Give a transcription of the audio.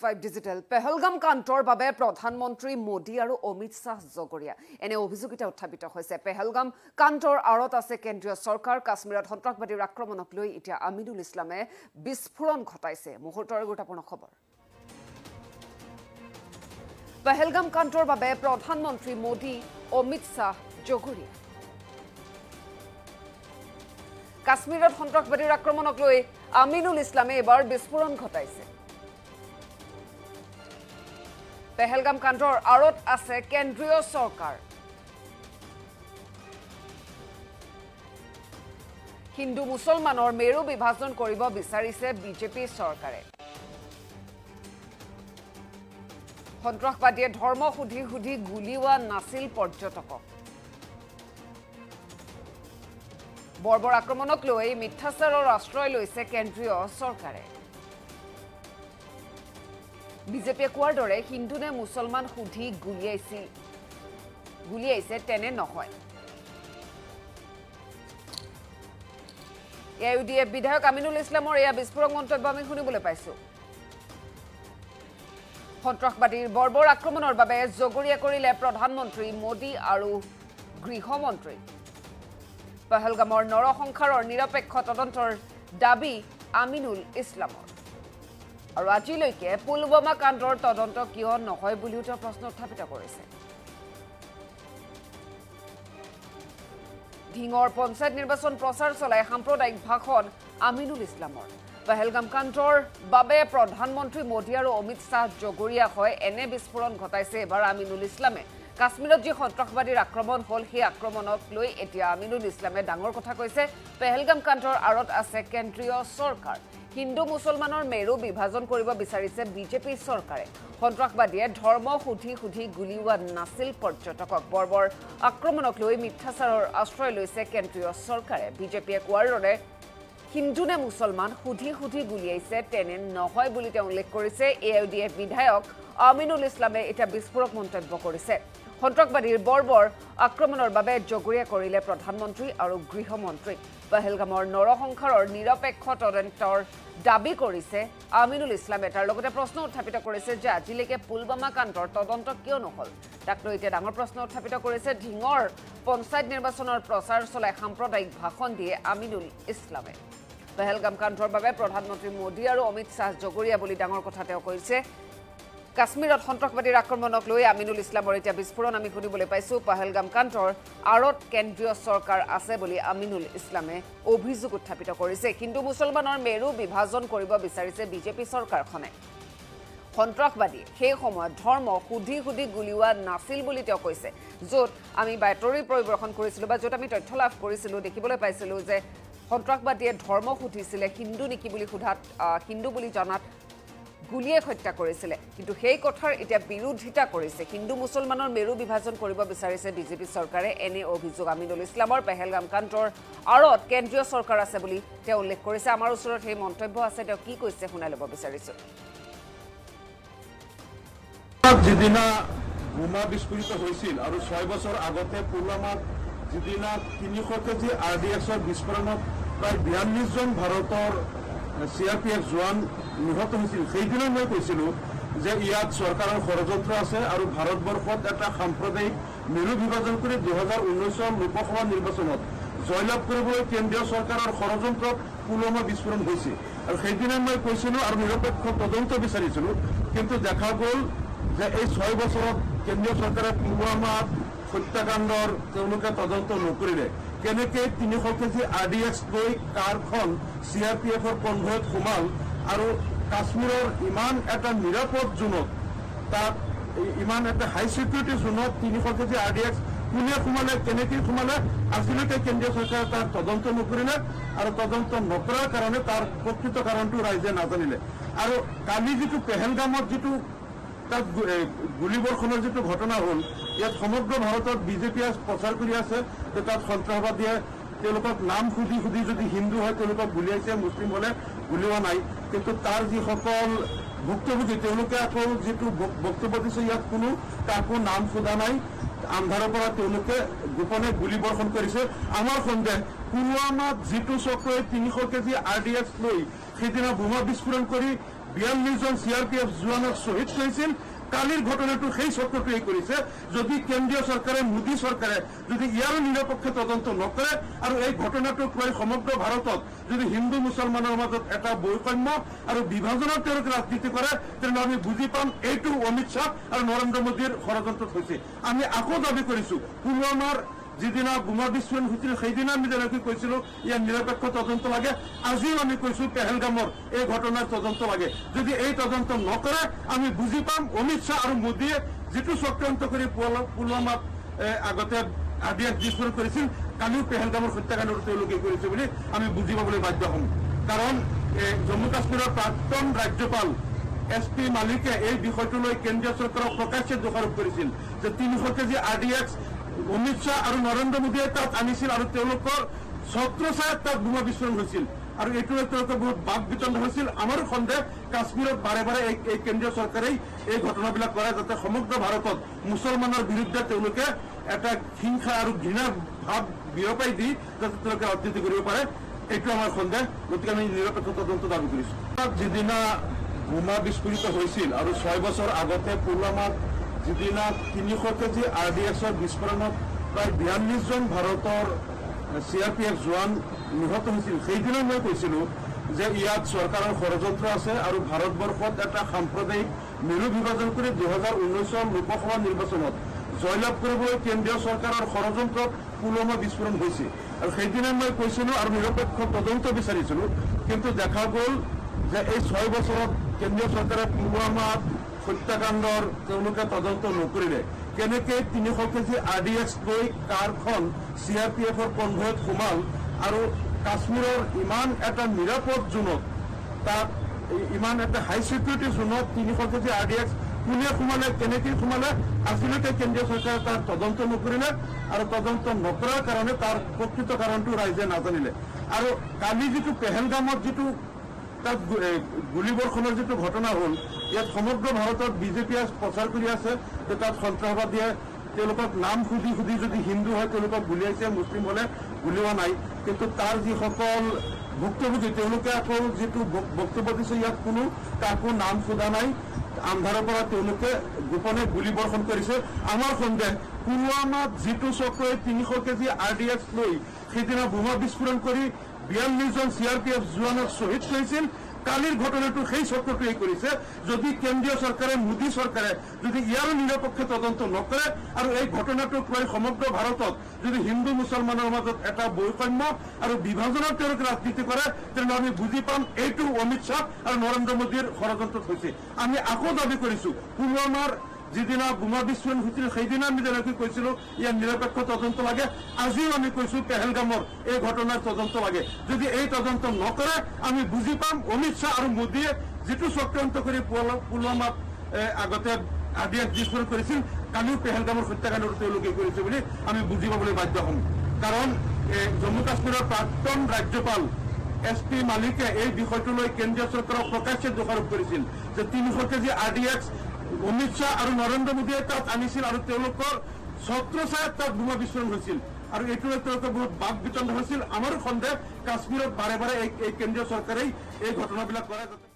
5 digital Pahalgam কাণ্ডৰ বাবে প্ৰধানমন্ত্ৰী মোদী আৰু অমিত শাহ জগৰীয়া এনে অভিযোগিতা উত্থাপিত হৈছে পেহেলগাম কাণ্ডৰ আৰত আছে কেন্দ্ৰীয় চৰকাৰ কাশ্মীৰত সন্ত্ৰাসবাদীৰ আক্ৰমণক লৈ এতিয়া আমিনুল ইছলামে বিস্ফোৰণ ঘটাইছে মুহূৰ্তৰ গুৰুত্বপূৰ্ণ খবৰ পেহেলগাম কাণ্ডৰ বাবে প্ৰধানমন্ত্ৰী মোদী অমিত শাহ জগৰীয়া কাশ্মীৰত সন্ত্ৰাসবাদীৰ আক্ৰমণক লৈ আমিনুল ইছলামে এবাৰ বিস্ফোৰণ ঘটাইছে পেহেলগাম কাণ্ডৰ আৰত আছে কেন্দ্ৰীয় চৰকাৰ হিন্দু মুছলমানৰ মেৰু বিভাজন কৰিব বিচাৰিছে বিজেপি চৰকাৰে সন্ত্ৰাসবাদীয়ে ধৰ্ম সুধি সুধি গুলিওৱা নাছিল পৰ্যটকক বৰ্বৰ আক্ৰমণক লৈ মিথ্যাচাৰৰ আশ্ৰয় লৈছে কেন্দ্ৰীয় চৰকাৰে বিজেপিয়ে কোৱাৰ দৰে হিন্দু নে মুছলমান সুধি গুলিয়াইছে তেনে নহয় ইউডিএফ বিধায়ক আমিনুল ইছলামৰ এয়া বিস্ফোৰক মন্তব্য আমি শুনিবলৈ পাইছো সন্ত্ৰাসবাদীৰ বৰ্বৰ আক্ৰমণৰ বাবে জগৰীয়া কৰিলে প্ৰধানমন্ত্ৰী মোদী আৰু গৃহমন্ত্ৰী পেহেলগামৰ নৰসংহাৰৰ নিৰপেক্ষ তদন্তৰ দাবী আমিনুল ইছলামৰ আৰু আজিলৈকে পুলৱামা কাণ্ডৰ তদন্ত কিয় নহয় বুলিও তেওঁ প্ৰশ্ন উত্থাপিত কৰিছে ঢিঙৰ পঞ্চায়ত নিৰ্বাচন প্ৰচাৰ চলাই সাম্প্ৰদায়িক ভাষণ আমিনুল ইছলামৰ পেহেলগাম কাণ্ডৰ বাবে প্ৰধানমন্ত্ৰী মোদী আৰু অমিত শাহ জগৰীয়া হয় এনে বিস্ফোৰণ ঘটাইছে এবাৰ আমিনুল ইছলামে কাশ্মীৰত যি সন্ত্ৰাসবাদীৰ আক্ৰমণ হল সেই আক্ৰমণক লৈ এতিয়া আমিনুল ইছলামে ডাঙৰ কথা কৈছে পেহেলগাম কাণ্ডৰ আৰত আছে কেন্দ্ৰীয় চৰকাৰ হিন্দু মুছলমানৰ মেৰু বিভাজন কৰিব বিচাৰিছে বিজেপি চৰকাৰে সন্ত্ৰাসবাদীয়ে ধৰ্ম সুধি সুধি গুলিওৱা নাছিল পৰ্যটকক বৰ্বৰ আক্ৰমণক লৈ মিথ্যাচাৰৰ আশ্ৰয় লৈছে কেন্দ্ৰীয় চৰকাৰে বিজেপিয়ে কোৱাৰ দৰে হিন্দু নে মুছলমান সুধি সুধি গুলিয়াইছে তেনে নহয় বুলি তেওঁ উল্লেখ কৰিছে ইউডিএফ বিধায়ক আমিনুল ইছলামে এটা বিস্ফোৰক মন্তব্য কৰিছে সন্ত্ৰাসবাদীৰ বৰ্বৰ আক্ৰমণৰ বাবে জগৰীয়া কৰিলে প্ৰধানমন্ত্ৰী আৰু গৃহমন্ত্ৰী পেহেলগামৰ নৰসংহাৰৰ নিৰপেক্ষ তদন্তৰ দাবী কৰিছে আমিনুল ইছলামে তাৰ লগতে প্ৰশ্ন উত্থাপিত কৰিছে যে আজিলৈকে পুলৱামা কাণ্ডৰ তদন্ত কিয় নহল তাক লৈ এতিয়া ডাঙৰ প্ৰশ্ন উত্থাপিত কৰিছে ঢিঙৰ পঞ্চায়ত নিৰ্বাচনৰ প্ৰচাৰ চলাই সাম্প্ৰদায়িক ভাষণ দিয়ে আমিনুল ইছলামে পেহেলগাম কাণ্ডৰ বাবে প্ৰধানমন্ত্ৰী মোদী আৰু অমিত শাহ জগৰীয়া বুলি ডাঙৰ কথা তেওঁ কৈছে কাশ্মীৰত সন্ত্ৰাসবাদীৰ আক্ৰমণক লৈ আমিনুল ইছলামৰ এতিয়া বিস্ফোৰণ আমি শুনিবলৈ পাইছো পেহেলগাম কাণ্ডৰ আৰত কেন্দ্ৰীয় চৰকাৰ আছে বুলি আমিনুল ইছলামে অভিযোগ উত্থাপিত কৰিছে হিন্দু মুছলমানৰ মেৰু বিভাজন কৰিব বিচাৰিছে বিজেপি চৰকাৰখনে সন্ত্ৰাসবাদী সেই সময়ত ধৰ্ম সুধি সুধি গুলিওৱা নাছিল বুলি তেওঁ কৈছে য'ত আমি বাতৰি পৰিৱেশন কৰিছিলো বা য'ত আমি তথ্য লাভ কৰিছিলো দেখিবলৈ পাইছিলো যে সন্ত্ৰাসবাদীয়ে ধৰ্ম সুধিছিলে হিন্দু নেকি বুলি সোধাত হিন্দু বুলি জনাত গুলিয়ে হত্যা কৰিছিলে কিন্তু সেই কথাৰ এতিয়া বিৰোধিতা কৰিছে হিন্দু মুছলমানৰ মেৰু বিভাজন কৰিব বিচাৰিছে বিজেপি চৰকাৰে এনে অভিযোগ আমিনুল ইছলামৰ পেহেলগাম কাণ্ডৰ আৰত কেন্দ্ৰীয় চৰকাৰ আছে বুলি তেওঁ উল্লেখ কৰিছে আমাৰ ওচৰত সেই মন্তব্য আছে তেওঁ কি কৈছে শুনাই ল'ব বিচাৰিছো যিদিনা বোমা বিস্ফোৰিত হৈছিল আৰু 6 বছৰ আগতে পুলৱামাত যিদিনা 300 কেজি আৰডিএক্সৰ বিস্ফোৰণত প্ৰায় 42 জন ভাৰতৰ CRPF জোৱান নিহত হৈছিল সেইদিনা মই কৈছিলোঁ যে ইয়াত চৰকাৰৰ ষড়যন্ত্ৰ আছে আৰু ভাৰতবৰ্ষত এটা সাম্প্ৰদায়িক মেৰু বিভাজন কৰি 2019 লোকসভা নিৰ্বাচনত জয়লাভ কৰিবলৈ কেন্দ্ৰীয় চৰকাৰৰ ষড়যন্ত্ৰত পুলৱামা বিস্ফোৰণ হৈছিল আৰু সেইদিনা মই কৈছিলোঁ আৰু নিৰপেক্ষ তদন্ত বিচাৰিছিলোঁ কিন্তু দেখা গ'ল যে এই 6 বছৰত কেন্দ্ৰীয় চৰকাৰে পুলৱামাত হত্যাকাণ্ডৰ তেওঁলোকে তদন্ত নকৰিলে কেনেকৈ 300 কেজি আৰডিএক্স লৈ কাৰখন CRPFৰ কনভয়ত সোমাল আৰু কাশ্মীৰৰ ইমান এটা নিৰাপদ জোনত তাত ইমান এটা হাই সিকিউৰিটি জোনত 300 কেজি আৰডিএক্স কোনে সোমালে কেনেকৈ সোমালে আজিলৈকে কেন্দ্ৰীয় চৰকাৰে তাৰ তদন্ত নকৰিলে আৰু তদন্ত নকৰাৰ কাৰণে তাৰ প্ৰকৃত কাৰণটো ৰাইজে নাজানিলে আৰু কালি যিটো পেহেলগামত যিটো তাত গুলীবৰ্ষণৰ যিটো ঘটনা হ'ল ইয়াত সমগ্ৰ ভাৰতত বিজেপিয়ে প্ৰচাৰ কৰি আছে যে তাত সন্ত্ৰাসবাদীয়ে তেওঁলোকক নাম সুধি সুধি যদি হিন্দু হয় তেওঁলোকক গুলিয়াইছে মুছলিম হ'লে গুলিওৱা নাই কিন্তু তাৰ যিসকল ভুক্তভোগী তেওঁলোকে আকৌ যিটো বক্তব্য দিছে ইয়াত কোনো কাকো নাম সোধা নাই আন্ধাৰৰ পৰা তেওঁলোকে গোপনে গুলীবৰ্ষণ কৰিছে আমাৰ সন্দেহ পুলৱামাত যিটো চক্ৰই 300 কেজি আৰডিএক্স লৈ সেইদিনা বোমা বিস্ফোৰণ কৰি 42 জন CRPF জোৱানক শ্বহীদ কৰিছিল। কালিৰ ঘটনাটো সেই চক্ৰটোৱে কৰিছে। যদি কেন্দ্ৰীয় চৰকাৰে মোদী চৰকাৰে যদি ইয়াৰ নিৰপেক্ষ তদন্ত নকৰে আৰু এই ঘটনাটোক লৈ সমগ্ৰ ভাৰতত যদি হিন্দু মুছলমানৰ মাজত এটা বৈষম্য আৰু বিভাজনৰ তেওঁলোকে ৰাজনীতি কৰে, তেনেহ'লে আমি বুজি পাম এইটো অমিত শ্বাহ আৰু নৰেন্দ্ৰ মোদীৰ ষড়যন্ত্ৰত হৈছে। আমি আকৌ দাবী কৰিছো, পুলৱামাৰ যিদিনা বোমা বিস্ফোৰণ হৈছিল সেইদিনা আমি যেনেকৈ কৈছিলো ইয়াৰ নিৰপেক্ষ তদন্ত লাগে, আজিও আমি কৈছো পেহেলগামৰ এই ঘটনাৰ তদন্ত লাগে। যদি এই তদন্ত নকৰে আমি বুজি পাম অমিত শ্বাহ আৰু মোদীয়ে যিটো চক্ৰান্ত কৰি পুলৱামাত আগতে RDF বিস্ফোৰণ কৰিছিল, কালিও পেহেলগামৰ হত্যাকাণ্ডটো তেওঁলোকে কৰিছে বুলি আমি বুজি পাবলৈ বাধ্য হ'ম। কাৰণ জম্মু কাশ্মীৰৰ প্ৰাক্তন ৰাজ্যপাল SP মালিকে এই বিষয়টো লৈ কেন্দ্ৰীয় চৰকাৰক প্ৰকাশ্যে দোষাৰোপ কৰিছিল যে 300 কেজি RDX অমিত শ্বাহ আৰু নৰেন্দ্ৰ মোদীয়ে তাত আনিছিল আৰু তেওঁলোকৰ ছত্ৰছায়াত তাত বোমা বিস্ফোৰণ হৈছিল আৰু এইটো তেওঁলোকে বহুত বাক বিতণ্ড হৈছিল। আমাৰো সন্দেহ কাশ্মীৰত বাৰে বাৰে এই কেন্দ্ৰীয় চৰকাৰেই এই ঘটনাবিলাক কৰে যাতে সমগ্ৰ ভাৰতত মুছলমানৰ বিৰুদ্ধে তেওঁলোকে এটা হিংসা আৰু ঘৃণাৰ ভাৱ বিয়পাই দি যাতে তেওঁলোকে ৰাজনীতি কৰিব পাৰে, এইটো আমাৰ সন্দেহ। গতিকে আমি নিৰপেক্ষ তদন্ত দাবী কৰিছো। যিদিনা বোমা বিস্ফোৰিত হৈছিল আৰু 6 বছৰ আগতে পুলৱামাত যিদিনা 300 কেজি RDXৰ বিস্ফোৰণত প্ৰায় 42 জন ভাৰতৰ CRPF জোৱান নিহত হৈছিল, সেইদিনা মই কৈছিলো যে ইয়াত চৰকাৰৰ ষড়যন্ত্ৰ আছে আৰু ভাৰতবৰ্ষত এটা সাম্প্ৰদায়িক মেৰু বিভাজন কৰি 2019 লোকসভা নিৰ্বাচনত জয়লাভ কৰিবলৈ কেন্দ্ৰীয় চৰকাৰৰ ষড়যন্ত্ৰত পুলৱামা বিস্ফোৰণ হৈছে। আৰু সেইদিনা মই কৈছিলো আৰু নিৰপেক্ষ তদন্ত বিচাৰিছিলো, কিন্তু দেখা গ'ল যে এই 6 বছৰত কেন্দ্ৰীয় চৰকাৰে পুলৱামাত হত্যাকাণ্ডৰ তেওঁলোকে তদন্ত নকৰিলে। কেনেকে 300 কেজি RDX লৈ কাৰখন CRPFৰ কনভয়ত সোমাল আৰু কাশ্মীৰৰ ইমান এটা নিৰাপদ জোনত, তাত ইমান এটা হাই চিকিউৰিটি জোনত 300 কেজি RDX কোনে সোমালে, কেনেকৈ সোমালে, আজিলৈকে কেন্দ্ৰীয় চৰকাৰে তাৰ তদন্ত নকৰিলে আৰু তদন্ত নকৰাৰ কাৰণে তাৰ প্ৰকৃত কাৰণটো ৰাইজে নাজানিলে। আৰু কালি যিটো পেহেলগামত যিটো তাত গুলীবৰ্ষণৰ যিটো ঘটনা হ'ল, ইয়াত সমগ্ৰ ভাৰতত বিজেপিয়ে প্ৰচাৰ কৰি আছে যে তাত সন্ত্ৰাসবাদীয়ে তেওঁলোকক নাম সুধি সুধি যদি হিন্দু হয় তেওঁলোকক গুলিয়াইছে, মুছলিম হ'লে গুলিওৱা নাই। কিন্তু তাৰ যিসকল ভুক্তভোগী তেওঁলোকে আকৌ যিটো বক্তব্য দিছে ইয়াত কোনো কাকো নাম সোধা নাই, আন্ধাৰৰ পৰা তেওঁলোকে গোপনে গুলীবৰ্ষণ কৰিছে। আমাৰ সন্দেহ পুলৱামাত যিটো চক্ৰই 300 কেজি RDX লৈ সেইদিনা বোমা বিস্ফোৰণ কৰি 42 জন CRPF জোৱানক শ্বহীদ কৰিছিল, কালিৰ ঘটনাটো সেই চক্ৰটোৱে কৰিছে। যদি কেন্দ্ৰীয় চৰকাৰে মোদী চৰকাৰে যদি ইয়াৰ নিৰপেক্ষ তদন্ত নকৰে আৰু এই ঘটনাটোক লৈ সমগ্ৰ ভাৰতত যদি হিন্দু মুছলমানৰ মাজত এটা বৈষম্য আৰু বিভাজনৰ তেওঁলোকে ৰাজনীতি কৰে, তেনেহ'লে আমি বুজি পাম এইটো অমিত শ্বাহ আৰু নৰেন্দ্ৰ মোদীৰ ষড়যন্ত্ৰত হৈছে। আমি আকৌ দাবী কৰিছো, পুলৱামাৰ যিদিনা বোমা বিস্ফোৰণ হৈছিল সেইদিনা আমি যেনেকৈ কৈছিলো ইয়াৰ নিৰপেক্ষ তদন্ত লাগে, আজিও আমি কৈছো পেহেলগামৰ এই ঘটনাৰ তদন্ত লাগে। যদি এই তদন্ত নকৰে আমি বুজি পাম অমিত শ্বাহ আৰু মোদীয়ে যিটো চক্ৰান্ত কৰি পুলৱামাত আগতে RDF বিস্ফোৰণ কৰিছিল, কালিও পেহেলগামৰ হত্যাকাণ্ডটো তেওঁলোকে কৰিছে বুলি আমি বুজি পাবলৈ বাধ্য হ'ম। কাৰণ জম্মু কাশ্মীৰৰ প্ৰাক্তন ৰাজ্যপাল SP মালিকে এই বিষয়টো লৈ কেন্দ্ৰীয় চৰকাৰক প্ৰকাশ্যে দোষাৰোপ কৰিছিল যে 300 কেজি RDX অমিত শ্বাহ আৰু নৰেন্দ্ৰ মোদীয়ে তাত আনিছিল আৰু তেওঁলোকৰ ছত্ৰছায়াত তাত বোমা বিস্ফোৰণ হৈছিল আৰু এইটো তেওঁলোকে বহুত বাক বিতণ্ড হৈছিল। আমাৰো সন্দেহ কাশ্মীৰত বাৰে বাৰে এই কেন্দ্ৰীয় চৰকাৰেই এই ঘটনাবিলাক কৰে।